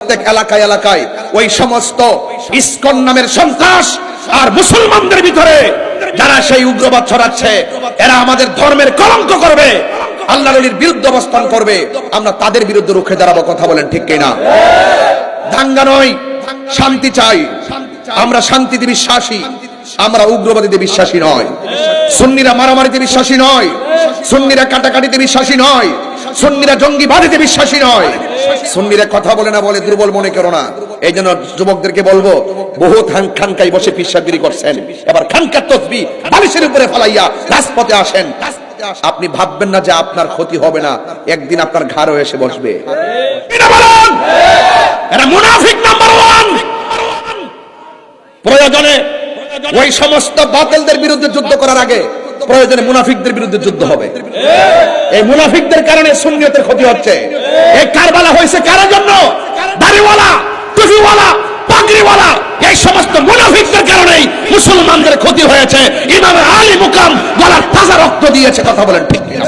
প্রত্যেক এলাকায় এলাকায় ওই সমস্ত ইসকন নামের সন্ত্রাস আর মুসলমানদের ভিতরে যারা সেই উগ্রবাদ ছড়াচ্ছে, এরা আমাদের ধর্মের কলঙ্ক করবে, আল্লাহর ওলির বিরুদ্ধে অবস্থান করবে, আমরা তাদের বিরুদ্ধে রুখে দাঁড়াবো। কথা বলেন ঠিক কিনা? দাঙ্গা নয়, শান্তি চাই। আমরা শান্তিতে বিশ্বাসী, আমরা উগ্রবাদীতে বিশ্বাসী নয়। সুন্নিরা মারামারিতে বিশ্বাসী নয়, সুন্নিরা কাটাকাটিতে বিশ্বাসী নয়, সুন্নিরা জঙ্গিবাদীতে বিশ্বাসী নয়। সুন্নিরা কথা বলে না বলে দুর্বল মনে করো না। এই জন্য যুবকদেরকে বলবো, বহুত খানকায় বসে পিসাবগিরি করছেন, এবার খানকার তসবিহ বালিশের উপরে ফালাইয়া রাজপথে আসেন। আপনি ভাববেন না যে আপনার ক্ষতি হবে না, একদিন আপনার ঘাড়ও এসে বসবে। এরা মুনাফিক নাম্বার 1। প্রয়োজনে ওই সমস্ত বাতিলদের বিরুদ্ধে যুদ্ধ করার আগে প্রয়োজনে মুনাফিকদের বিরুদ্ধে যুদ্ধ হবে। এই মুনাফিকদের কারণে সুন্নিয়তের ক্ষতি হচ্ছে। এই কারবালা হয়েছে কার জন্য? দাড়িওয়ালা, টুপিওয়ালা, পাগড়িওয়ালা, এই সমস্ত মুনাফিকদের কারণেই মুসলমানদের ক্ষতি হয়েছে। ইমাম আলী মুকাম গলার তাজা রক্ত দিয়েছে। কথা বলেন ঠিক কিনা?